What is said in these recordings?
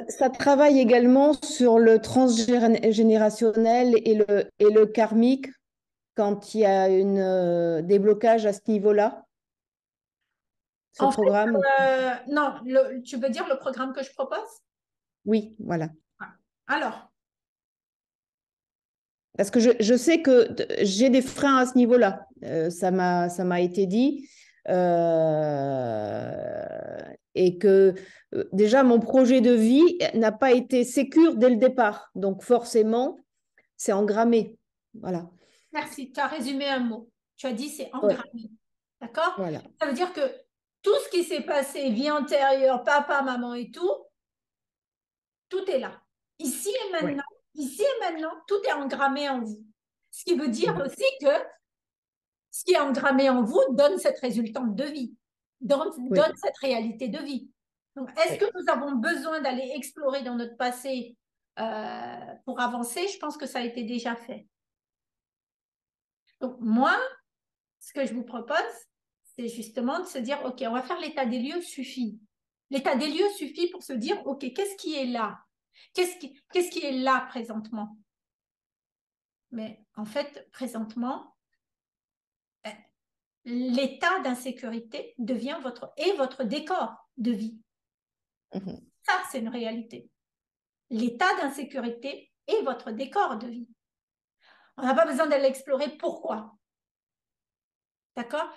Ça travaille également sur le transgénérationnel et le karmique quand il y a des blocages à ce niveau-là, ce En fait, programme? non, tu veux dire le programme que je propose? Oui, voilà. Alors, Parce que je sais que j'ai des freins à ce niveau-là. Ça m'a été dit. Et que déjà, mon projet de vie n'a pas été sécure dès le départ. Donc, forcément, c'est engrammé. Voilà. merci, tu as résumé un mot. Tu as dit c'est Ouais, engrammé. D'accord? voilà. Ça veut dire que tout ce qui s'est passé, vie antérieure, papa, maman et tout est là. Ici et Ouais. maintenant, tout est engrammé en vous. Ce qui veut dire Mhm. aussi que ce qui est engrammé en vous donne cette résultante de vie, donne Oui. cette réalité de vie. Donc, est-ce que Oui. nous avons besoin d'aller explorer dans notre passé pour avancer? Je pense que ça a été déjà fait. Donc, moi, ce que je vous propose, c'est justement de se dire, OK, on va faire l'état des lieux suffit. L'état des lieux suffit pour se dire, OK, qu'est-ce qui est là? Qu'est-ce qui est là présentement? Mais en fait, présentement, l'état d'insécurité devient votre décor de vie. Mhm. Ça, c'est une réalité. L'état d'insécurité est votre décor de vie. On n'a pas besoin d'aller explorer pourquoi. D'accord?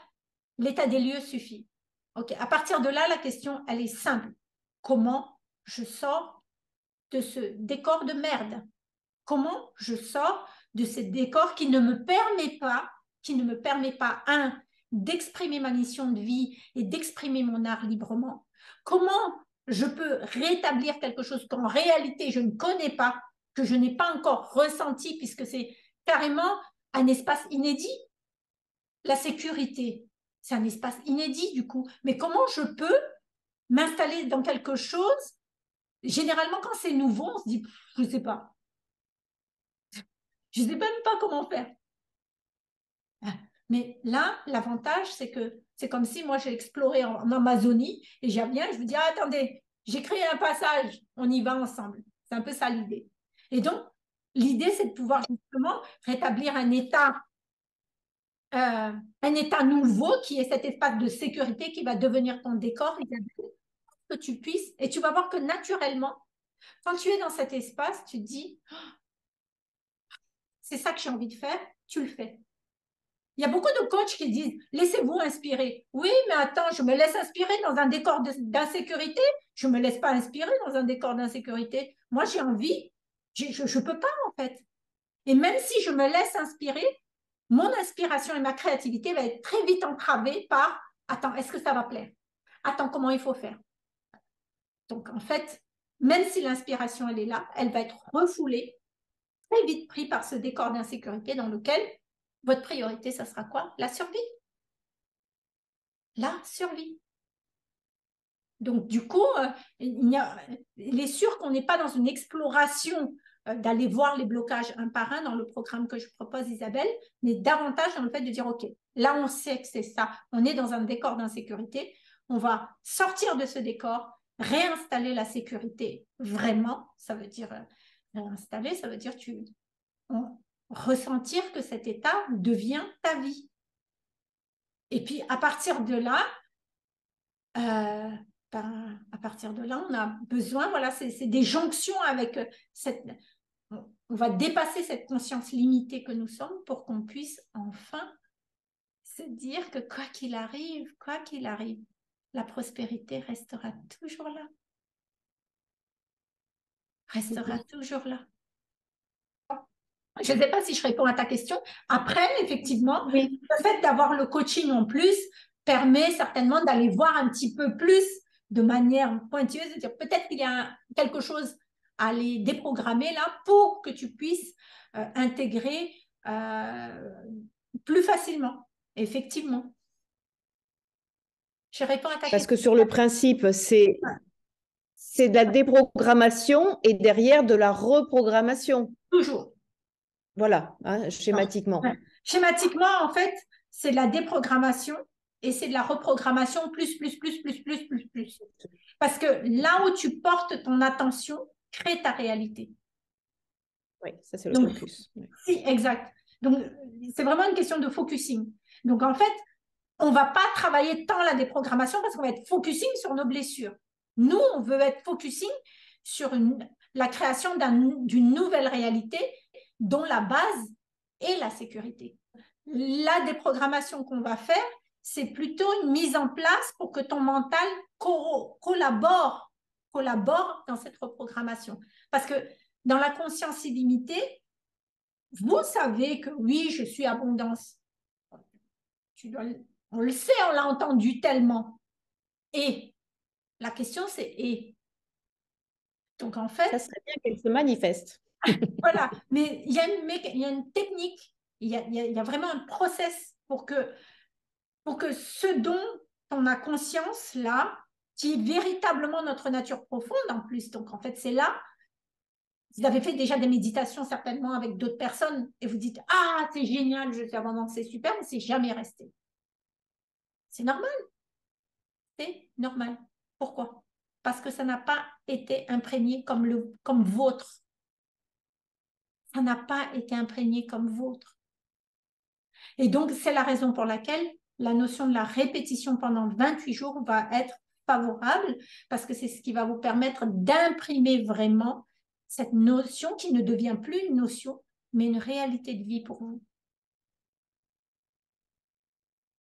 L'état des lieux suffit. OK. À partir de là, la question, elle est simple. Comment je sors de ce décor de merde? Comment je sors de ce décor qui ne me permet pas, un, d'exprimer ma mission de vie et d'exprimer mon art librement? Comment je peux rétablir quelque chose qu'en réalité je ne connais pas, que je n'ai pas encore ressenti, puisque c'est carrément un espace inédit? La sécurité, c'est un espace inédit du coup. Mais comment je peux m'installer dans quelque chose? Généralement, quand c'est nouveau, on se dit, je ne sais pas. Je ne sais même pas comment faire. Mais là, l'avantage, c'est que c'est comme si moi j'ai exploré en Amazonie et je viens, je vous dis, ah, attendez, j'ai créé un passage, on y va ensemble. C'est un peu ça l'idée. Et donc, l'idée, c'est de pouvoir justement rétablir un état nouveau qui est cet espace de sécurité qui va devenir ton décor, que tu puisses, et tu vas voir que naturellement, quand tu es dans cet espace, tu te dis, c'est ça que j'ai envie de faire, tu le fais. Il y a beaucoup de coachs qui disent, laissez-vous inspirer. Oui, mais attends, je me laisse inspirer dans un décor d'insécurité. Je ne me laisse pas inspirer dans un décor d'insécurité. Moi, j'ai envie. Je ne peux pas, en fait. Et même si je me laisse inspirer, mon inspiration et ma créativité va être très vite entravée par, attends, est-ce que ça va plaire? Attends, comment il faut faire? Donc, en fait, même si l'inspiration, elle est là, elle va être refoulée, très vite prise par ce décor d'insécurité dans lequel votre priorité, ça sera quoi? La survie. La survie. Donc, du coup, il est sûr qu'on n'est pas dans une exploration d'aller voir les blocages un par un dans le programme que je propose, Isabelle, mais davantage dans le fait de dire, OK, là, on sait que c'est ça. On est dans un décor d'insécurité. On va sortir de ce décor, réinstaller la sécurité vraiment. Ça veut dire réinstaller, ça veut dire ressentir que cet état devient ta vie. Et puis, à partir de là, à partir de là, on a besoin, voilà, c'est des jonctions avec on va dépasser cette conscience limitée que nous sommes pour qu'on puisse enfin se dire que quoi qu'il arrive, la prospérité restera toujours là, restera toujours là. Je ne sais pas si je réponds à ta question. Après, effectivement, Oui. le fait d'avoir le coaching en plus permet certainement d'aller voir un petit peu plus de manière pointueuse, de dire peut-être qu'il y a quelque chose à aller déprogrammer là pour que tu puisses intégrer plus facilement. Effectivement. Je réponds à ta Parce question. que sur le principe, c'est de la déprogrammation et derrière de la reprogrammation. Toujours. Voilà, hein, schématiquement. Ouais. Schématiquement, en fait, c'est la déprogrammation et c'est de la reprogrammation plus. Parce que là où tu portes ton attention, crée ta réalité. Oui, ça c'est le focus. Si, exact. Donc, c'est vraiment une question de focusing. Donc, en fait, on ne va pas travailler tant la déprogrammation parce qu'on va être focusing sur nos blessures. Nous, on veut être focusing sur la création d'une nouvelle réalité dont la base est la sécurité. La déprogrammation qu'on va faire, c'est plutôt une mise en place pour que ton mental collabore dans cette reprogrammation. Parce que dans la conscience illimitée, vous savez que oui, je suis abondance. On le sait, on l'a entendu tellement. Et la question, c'est et. Donc, en fait... Ça serait bien qu'elle se manifeste. Voilà, mais il y a une technique, il y a vraiment un process pour que ce dont on a conscience là, qui est véritablement notre nature profonde en plus, donc en fait c'est là, vous avez fait déjà des méditations certainement avec d'autres personnes et vous dites « Ah, c'est génial, je suis abondante, c'est super », mais c'est jamais resté. C'est normal. C'est normal. Pourquoi? Parce que ça n'a pas été imprégné comme vôtre. Ça n'a pas été imprégné comme vôtre. Et donc, c'est la raison pour laquelle la notion de la répétition pendant 28 jours va être favorable, parce que c'est ce qui va vous permettre d'imprimer vraiment cette notion qui ne devient plus une notion, mais une réalité de vie pour vous.